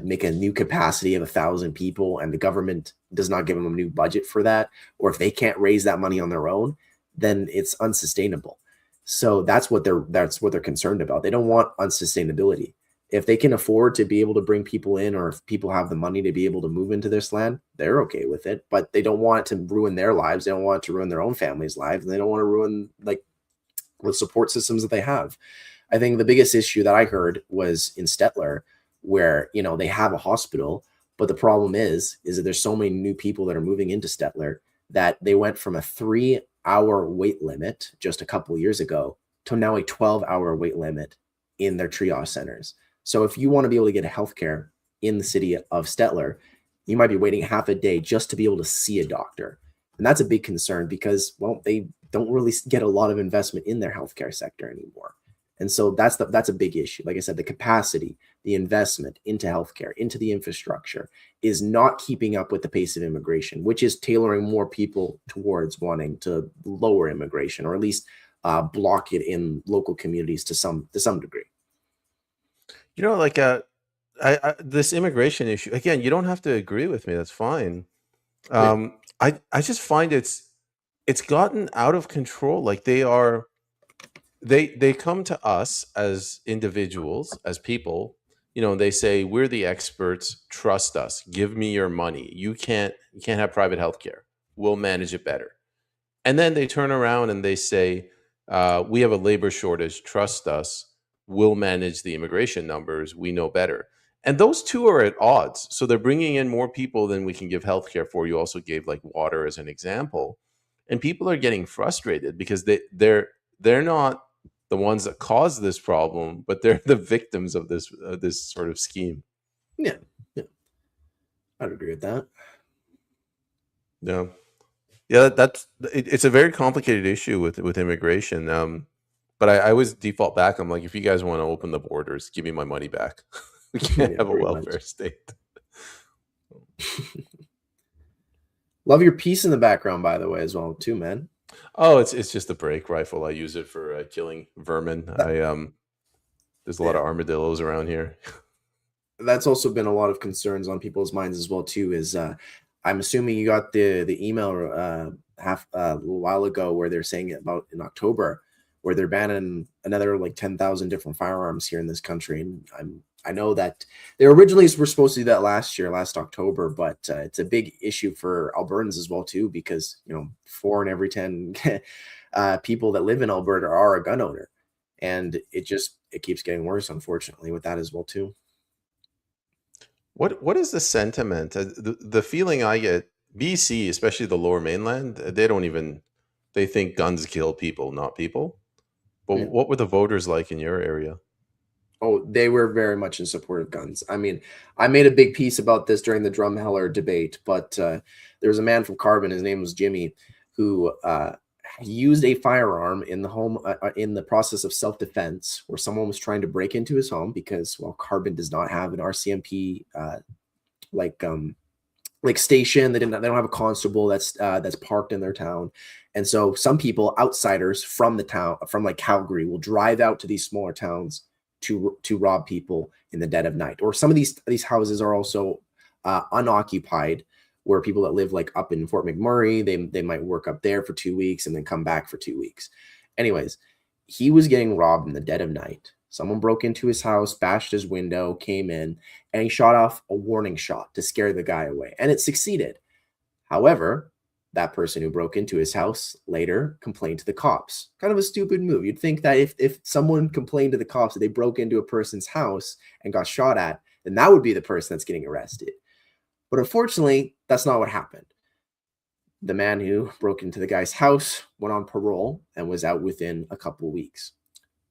make a new capacity of 1,000 people and the government does not give them a new budget for that, or if they can't raise that money on their own, then it's unsustainable. So that's what they're concerned about. They don't want unsustainability. If they can afford to be able to bring people in, or if people have the money to be able to move into this land, they're okay with it. But they don't want it to ruin their lives. They don't want it to ruin their own family's lives. And they don't want to ruin like the support systems that they have. I think the biggest issue that I heard was in Stettler, where they have a hospital, but the problem is that there's so many new people that are moving into Stettler that they went from a 3-hour wait limit just a couple years ago to now a 12-hour wait limit in their triage centers. So if you want to be able to get a healthcare in the city of Stettler, you might be waiting half a day just to be able to see a doctor. And that's a big concern because, well, they don't really get a lot of investment in their healthcare sector anymore. And so that's a big issue. Like I said, the capacity, the investment into healthcare, into the infrastructure is not keeping up with the pace of immigration, which is tailoring more people towards wanting to lower immigration, or at least block it in local communities to some degree. Like this immigration issue, again, you don't have to agree with me. That's fine. Yeah. I just find it's gotten out of control. Like they come to us as individuals, as people, they say, we're the experts, trust us, give me your money. You can't have private health care, we'll manage it better. And then they turn around and they say, we have a labor shortage, trust us, we'll manage the immigration numbers, we know better. And those two are at odds. So they're bringing in more people than we can give healthcare for. You also gave like water as an example. And people are getting frustrated because they're not the ones that caused this problem, but they're the victims of this sort of scheme. Yeah. Yeah. I'd agree with that. Yeah. Yeah, it's a very complicated issue with immigration. But I always default back. I'm like, if you guys want to open the borders, give me my money back. We can't Yeah, have a pretty much. welfare state. Love your piece in the background, by the way, as well, too, man. Oh, it's just a break rifle. I use it for killing vermin. That, There's a lot of yeah, armadillos around here. that's also been a lot of concerns on people's minds as well too. Is I'm assuming you got the email a little while ago where they're saying about in October where they're banning another like 10,000 different firearms here in this country, and I know that they originally were supposed to do that last October, but it's a big issue for Albertans as well too because 4 in every 10 people that live in Alberta are a gun owner, and it keeps getting worse unfortunately with that as well too. What is the sentiment? The feeling I get, BC, especially the Lower Mainland, they don't even they think guns kill people, not people. But Yeah. what were the voters like in your area? Oh, they were very much in support of guns. I mean, I made a big piece about this during the Drumheller debate, but there was a man from Carbon, his name was Jimmy, who used a firearm in the home in the process of self-defense, where someone was trying to break into his home because, well, Carbon does not have an RCMP like station. They don't have a constable that's parked in their town, and so some people, outsiders from the town, from like Calgary, will drive out to these smaller towns to rob people in the dead of night. Or some of these houses are also unoccupied, where people that live like up in Fort McMurray, they might work up there for 2 weeks and then come back for 2 weeks. Anyways, he was getting robbed in the dead of night. Someone broke into his house, bashed his window, came in, and he shot off a warning shot to scare the guy away. And it succeeded. However, that person who broke into his house later complained to the cops. Kind of a stupid move. You'd think that if someone complained to the cops that they broke into a person's house and got shot at, then that would be the person that's getting arrested. But unfortunately, that's not what happened. The man who broke into the guy's house went on parole and was out within a couple weeks.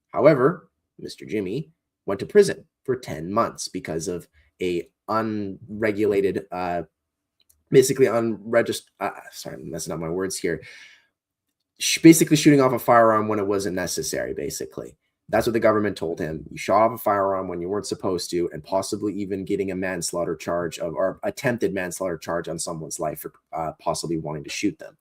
However, Mr. Jimmy went to prison for 10 months because of a unregulated, basically unregistered, sorry, I'm messing up my words here, basically shooting off a firearm when it wasn't necessary, basically. That's what the government told him. You shot off a firearm when you weren't supposed to, and possibly even getting a manslaughter charge or attempted manslaughter charge on someone's life for possibly wanting to shoot them.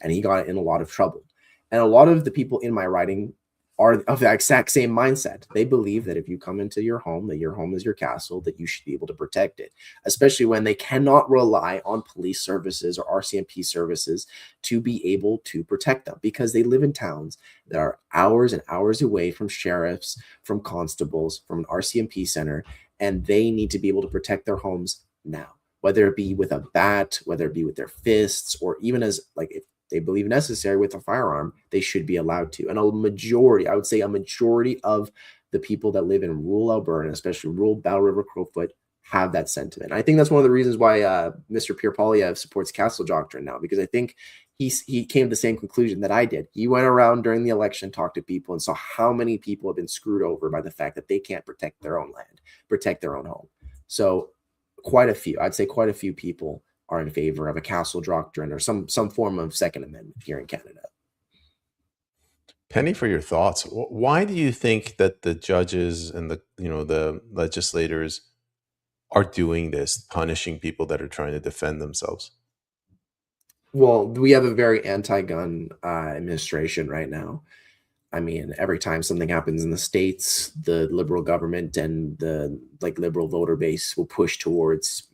And he got in a lot of trouble. And a lot of the people in my writing are of the exact same mindset. They believe that if you come into your home, that your home is your castle, that you should be able to protect it, especially when they cannot rely on police services or RCMP services to be able to protect them because they live in towns that are hours and hours away from sheriffs, from constables, from an RCMP center, and they need to be able to protect their homes now, whether it be with a bat, whether it be with their fists, or even as like if they believe necessary with a firearm, they should be allowed to. And a majority, I would say a majority of the people that live in rural Alberta, especially rural Battle River Crowfoot, have that sentiment. I think that's one of the reasons why Mr. Pierre Poilievre supports castle doctrine now, because I think he came to the same conclusion that I did. He went around during the election, talked to people, and saw how many people have been screwed over by the fact that they can't protect their own land, protect their own home. So quite a few, I'd say quite a few people are in favor of a castle doctrine or some form of Second Amendment here in Canada. Penny, for your thoughts. Why do you think that the judges and the legislators are doing this, punishing people that are trying to defend themselves? Well, we have a very anti-gun administration right now. I mean, every time something happens in the States, the liberal government and the liberal voter base will push towards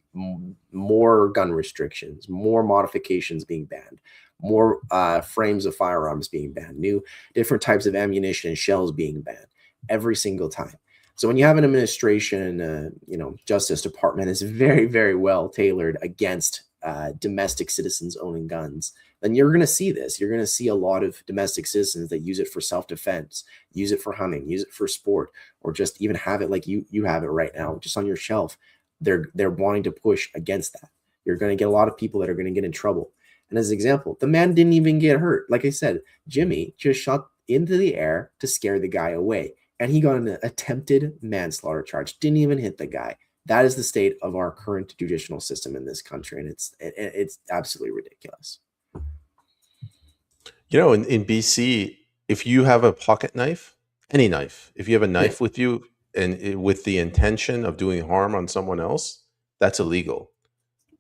more gun restrictions, more modifications being banned, more frames of firearms being banned, new different types of ammunition and shells being banned every single time. So when you have an administration, Justice Department is very, very well tailored against domestic citizens owning guns, then you're going to see this. You're going to see a lot of domestic citizens that use it for self-defense, use it for hunting, use it for sport, or just even have it like you have it right now, just on your shelf. They're wanting to push against that. You're going to get a lot of people that are going to get in trouble. And as an example, the man didn't even get hurt. Like I said, Jimmy just shot into the air to scare the guy away, and he got an attempted manslaughter charge. Didn't even hit the guy. That is the state of our current judicial system in this country, and it's absolutely ridiculous. In BC, if you have a pocket knife, any knife, if you have a Yeah, knife with you and with the intention of doing harm on someone else, that's illegal.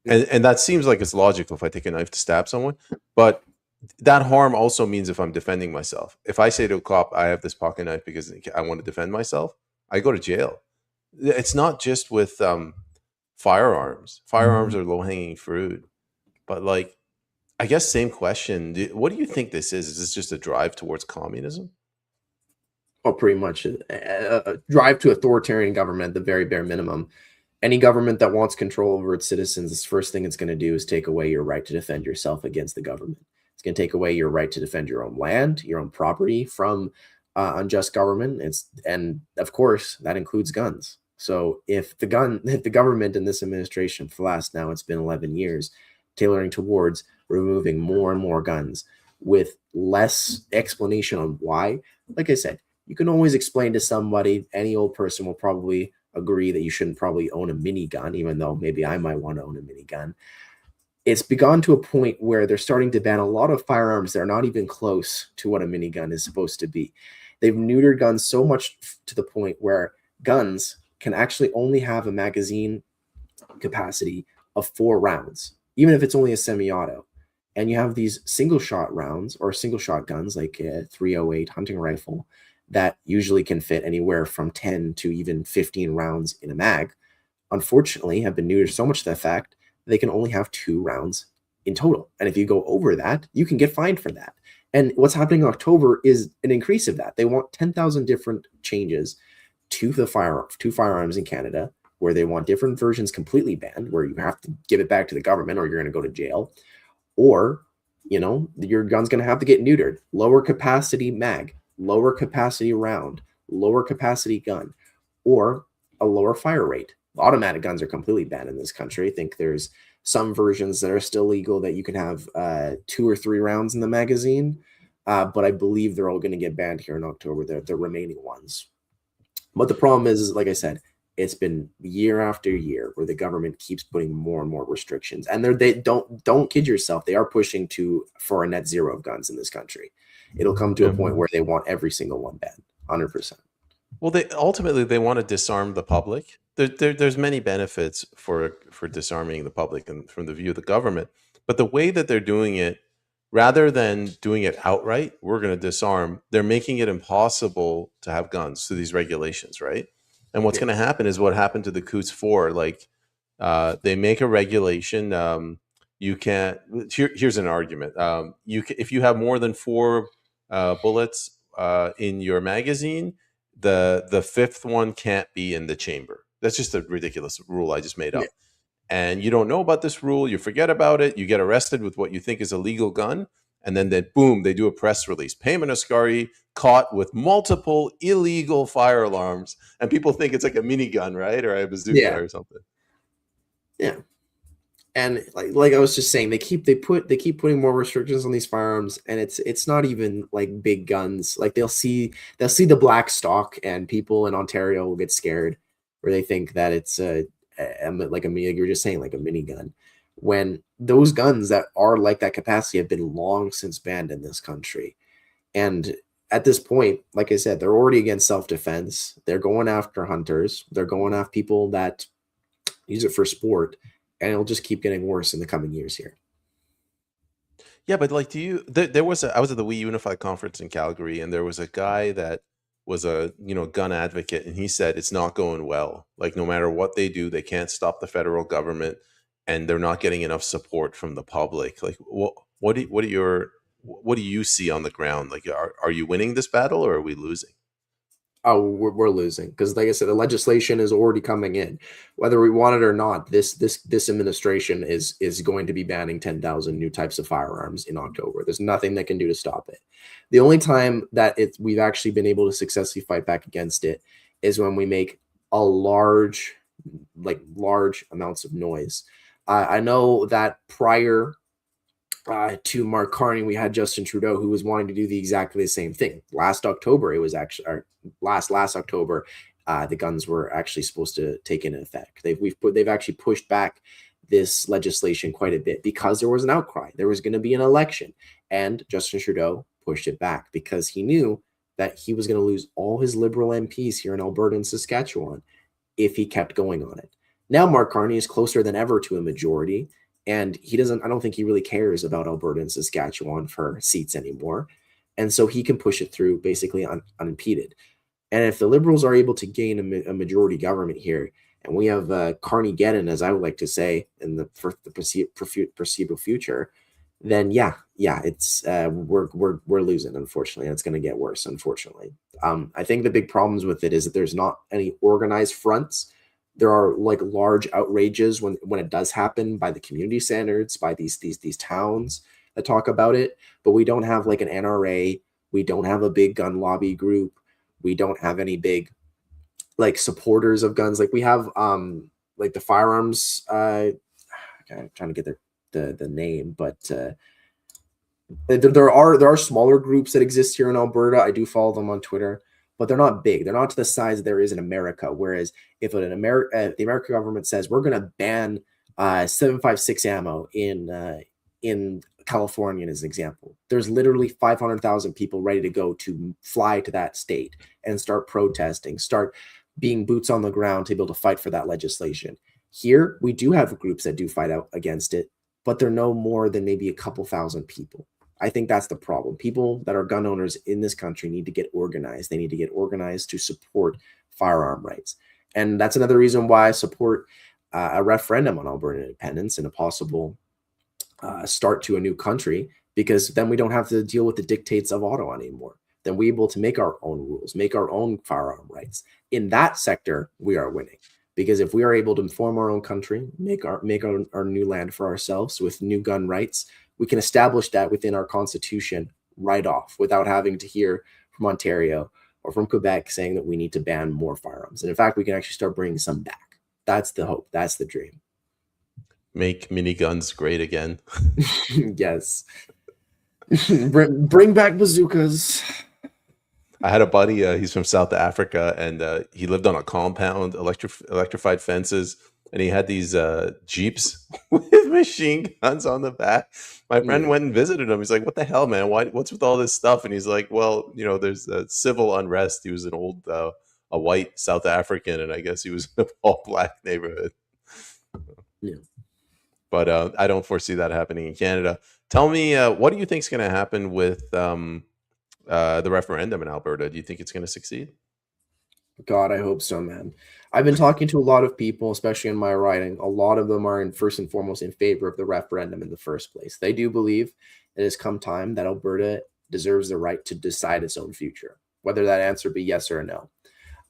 yeah, And that seems like it's logical if I take a knife to stab someone. But that harm also means if I'm defending myself. If I say to a cop, I have this pocket knife because I want to defend myself, I go to jail. It's not just with firearms. Firearms are low hanging fruit, but like, I guess same question. What do you think this is? Is this just a drive towards communism? Well, pretty much a drive to authoritarian government, the very bare minimum. Any government that wants control over its citizens, the first thing it's going to do is take away your right to defend yourself against the government. It's going to take away your right to defend your own land, your own property from unjust government. And of course that includes guns. So if the government and this administration for the last, now it's been 11 years, tailoring towards removing more and more guns with less explanation on why, like I said, you can always explain to somebody, any old person will probably agree that you shouldn't probably own a minigun, even though maybe I might want to own a minigun. It's begun to a point where they're starting to ban a lot of firearms that are not even close to what a minigun is supposed to be. They've neutered guns so much to the point where guns can actually only have a magazine capacity of 4 rounds, even if it's only a semi-auto. And you have these single shot rounds or single shot guns like a 308 hunting rifle that usually can fit anywhere from 10 to even 15 rounds in a mag, unfortunately have been neutered so much to the fact they can only have 2 rounds in total. And if you go over that, you can get fined for that. And what's happening in October is an increase of that. They want 10,000 different changes to the firearms in Canada, where they want different versions completely banned, where you have to give it back to the government or you're going to go to jail. Or, your gun's going to have to get neutered. Lower capacity mag, lower capacity round, lower capacity gun, or a lower fire rate. Automatic guns are completely banned in this country. I think there's some versions that are still legal that you can have 2 or 3 rounds in the magazine, but I believe they're all going to get banned here in October, the remaining ones. But the problem is, like I said, it's been year after year where the government keeps putting more and more restrictions, and they don't kid yourself. They are pushing for a net zero of guns in this country. It'll come to a point where they want every single one banned, 100%. Well, they want to disarm the public. There's many benefits for disarming the public and from the view of the government, but the way that they're doing it, rather than doing it outright, we're going to disarm, they're making it impossible to have guns through these regulations, right? And what's going to happen is what happened to the Coots 4. Like, they make a regulation. You can't. Here's an argument. If you have more than 4 bullets in your magazine, the 5th one can't be in the chamber. That's just a ridiculous rule I just made up. And you don't know about this rule, you forget about it, you get arrested with what you think is a legal gun, and then boom, they do a press release. Peyman Askari caught with multiple illegal fire alarms, and people think it's like a minigun, right? Or a bazooka or something. Yeah. And like I was just saying, they keep putting more restrictions on these firearms, and it's not even like big guns. Like they'll see the black stock, and people in Ontario will get scared, where they think that it's like you're just saying, like a minigun, when those guns that are like that capacity have been long since banned in this country. And at this point, like I said, they're already against self-defense. They're going after hunters. They're going after people that use it for sport. And it'll just keep getting worse in the coming years here. Yeah, but like, I was at the We Unified conference in Calgary, and there was a guy that was a gun advocate, and he said it's not going well. Like, no matter what they do, they can't stop the federal government, and they're not getting enough support from the public. Like, what do you see on the ground? Like, are you winning this battle, or are we losing? Oh, we're losing, because, like I said, the legislation is already coming in, whether we want it or not. This administration is going to be banning 10,000 new types of firearms in October. There's nothing they can do to stop it. The only time that we've actually been able to successfully fight back against it is when we make a large amounts of noise. I know that prior to Mark Carney, we had Justin Trudeau, who was wanting to do exactly the same thing. Last October, it was actually last October, the guns were actually supposed to take into effect. They've actually pushed back this legislation quite a bit because there was an outcry. There was going to be an election, and Justin Trudeau pushed it back because he knew that he was going to lose all his Liberal MPs here in Alberta and Saskatchewan if he kept going on it. Now Mark Carney is closer than ever to a majority, And I don't think he really cares about Alberta and Saskatchewan for seats anymore. And so he can push it through basically unimpeded. And if the Liberals are able to gain a majority government here, and we have Carnegie-Geddon, as I would like to say, in the foreseeable future, then yeah, it's we're losing, unfortunately, and it's going to get worse, unfortunately. I think the big problems with it is that there's not any organized fronts. There are like large outrages when it does happen by the community standards, by these towns that talk about it, but we don't have like an NRA. We don't have a big gun lobby group. We don't have any big like supporters of guns. Like we have like the firearms I'm trying to get the name, but there are smaller groups that exist here in Alberta. I do follow them on Twitter, but they're not big. They're not to the size there is in America. Whereas if the American government says we're going to ban 7.56 ammo in California, as an example, there's literally 500,000 people ready to go to fly to that state and start protesting, start being boots on the ground to be able to fight for that legislation. Here, we do have groups that do fight out against it, but they're no more than maybe a couple thousand people. I think that's the problem. People that are gun owners in this country need to get organized. They need to get organized to support firearm rights. And that's another reason why I support a referendum on Alberta independence and a possible start to a new country, because then we don't have to deal with the dictates of Ottawa anymore. Then we're able to make our own rules, make our own firearm rights. In that sector, we are winning. Because if we are able to form our own country, make our new land for ourselves with new gun rights, we can establish that within our constitution right off without having to hear from Ontario or from Quebec saying that we need to ban more firearms. And in fact, we can actually start bringing some back. That's the hope. That's the dream. Make miniguns great again. Yes. Bring back bazookas. I had a buddy, he's from South Africa, and he lived on a compound, electrified fences, and he had these Jeeps with machine guns on the back. My friend went and visited him. He's like, what the hell, man? What's with all this stuff? And he's like, well, there's civil unrest. He was an old, a white South African, and I guess he was in an all-black neighborhood. Yeah. But I don't foresee that happening in Canada. Tell me, what do you think is going to happen with the referendum in Alberta? Do you think it's going to succeed? God, I hope so, man. I've been talking to a lot of people, especially in my riding. A lot of them are first and foremost in favor of the referendum in the first place. They do believe it has come time that Alberta deserves the right to decide its own future, whether that answer be yes or no.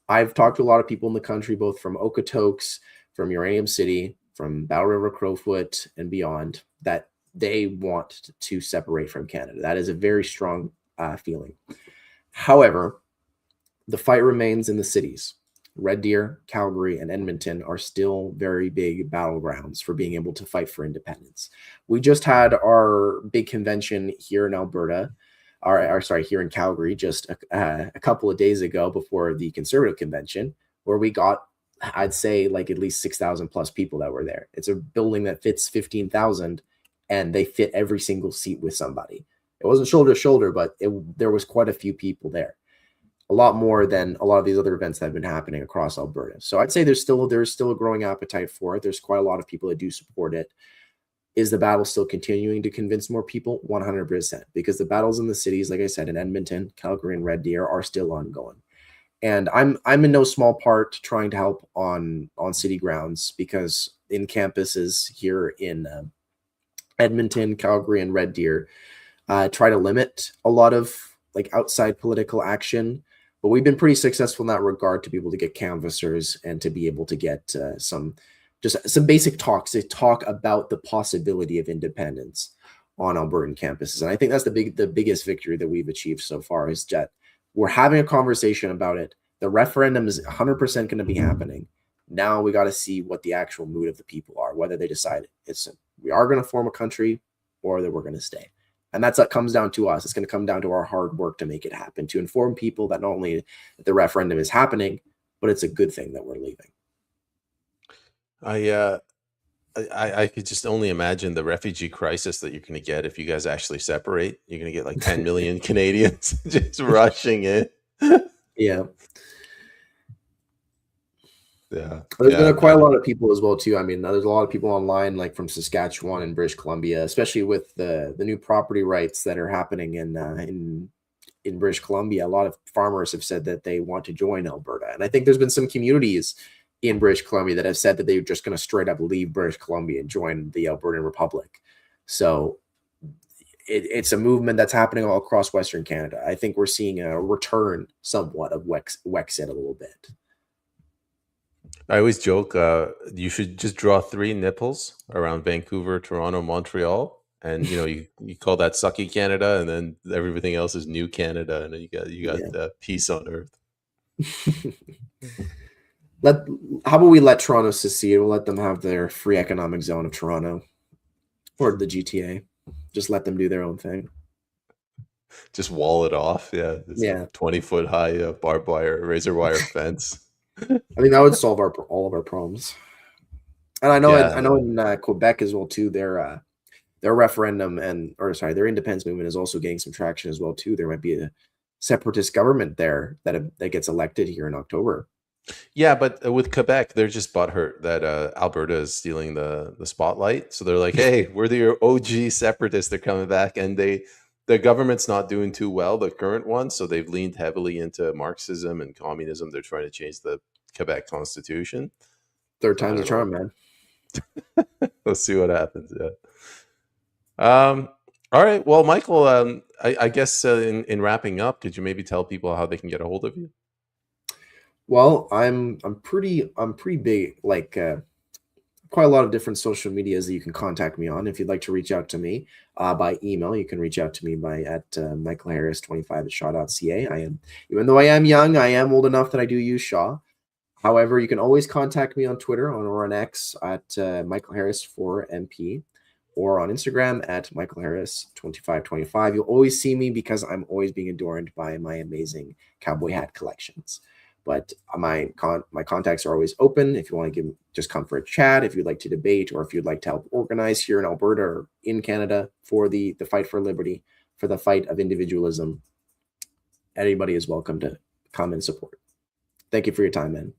I've talked to a lot of people in the country, both from Okotoks, from Uranium City, from Battle River, Crowfoot, and beyond, that they want to separate from Canada. That is a very strong feeling. However, the fight remains in the cities. Red Deer, Calgary, and Edmonton are still very big battlegrounds for being able to fight for independence. We just had our big convention here in Alberta, here in Calgary, just a couple of days ago before the Conservative convention, where we got, I'd say, like at least 6,000 plus people that were there. It's a building that fits 15,000, and they fit every single seat with somebody. It wasn't shoulder to shoulder, but there was quite a few people there. A lot more than a lot of these other events that have been happening across Alberta. So I'd say there's still a growing appetite for it. There's quite a lot of people that do support it. Is the battle still continuing to convince more people? 100%, because the battles in the cities, like I said, in Edmonton, Calgary, and Red Deer are still ongoing. And I'm in no small part trying to help on city grounds, because in campuses here in Edmonton, Calgary, and Red Deer, try to limit a lot of like outside political action. But we've been pretty successful in that regard to be able to get canvassers and to be able to get some basic talks to talk about the possibility of independence on Albertan campuses. And I think that's the biggest victory that we've achieved so far, is that we're having a conversation about it. The referendum is 100% going to be happening. Now we got to see what the actual mood of the people are, whether they decide we are going to form a country or that we're going to stay. And that's what comes down to us. It's going to come down to our hard work to make it happen, to inform people that not only the referendum is happening, but it's a good thing that we're leaving. I could just only imagine the refugee crisis that you're going to get if you guys actually separate. You're going to get like 10 million Canadians just rushing in. Yeah. Yeah, There's yeah, been quite a lot of people as well too. I mean, there's a lot of people online, like from Saskatchewan and British Columbia, especially with the new property rights that are happening in British Columbia. A lot of farmers have said that they want to join Alberta, and I think there's been some communities in British Columbia that have said that they're just going to straight up leave British Columbia and join the Albertan Republic. So it's a movement that's happening all across Western Canada. I think we're seeing a return somewhat of Wexit a little bit. I always joke, you should just draw three nipples around Vancouver, Toronto, Montreal, and you call that sucky Canada, and then everything else is new Canada, and then you got peace on earth. Let how about we let Toronto secede? We'll let them have their free economic zone of Toronto or the GTA. Just let them do their own thing. Just wall it off. Yeah, it's a Yeah, 20-foot high barbed wire, razor wire fence. I mean that would solve all of our problems. And I know Yeah, in Quebec as well too. Their referendum their independence movement is also getting some traction as well too. There might be a separatist government there that gets elected here in October. yeah, but with Quebec, they're just butthurt that Alberta is stealing the spotlight. So they're like, "Hey, we're the OG separatists. They're coming back," and the government's not doing too well, the current one. So they've leaned heavily into Marxism and communism. They're trying to change the Quebec constitution. Third I time's a don't know. charm, man. Let's see what happens. Yeah. All right. Well, Michael, I guess in wrapping up, could you maybe tell people how they can get a hold of you? Well, I'm pretty big, like quite a lot of different social medias that you can contact me on. If you'd like to reach out to me by email, you can reach out to me at michaelharris25@shaw.ca. Even though I am young, I am old enough that I do use Shaw. However, you can always contact me on Twitter or on X at Michael Harris 4MP or on Instagram at Michael Harris 2525. You'll always see me because I'm always being adorned by my amazing cowboy hat collections. But my contacts are always open. If you want to just come for a chat, if you'd like to debate, or if you'd like to help organize here in Alberta or in Canada for the fight for liberty, for the fight of individualism, anybody is welcome to come and support. Thank you for your time, man.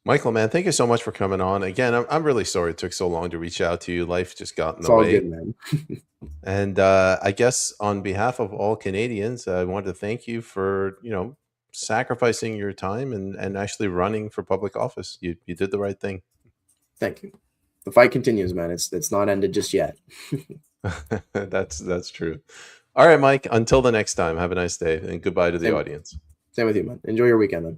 Michael, man, thank you so much for coming on. Again, I'm really sorry it took so long to reach out to you. Life just got in It's the all good, way. man. And I guess on behalf of all Canadians, I wanted to thank you for, sacrificing your time and actually running for public office. You did the right thing. Thank you. The fight continues, man. It's not ended just yet. That's true. All right, Mike, until the next time, have a nice day and goodbye to the audience. Same with you, man. Enjoy your weekend, man.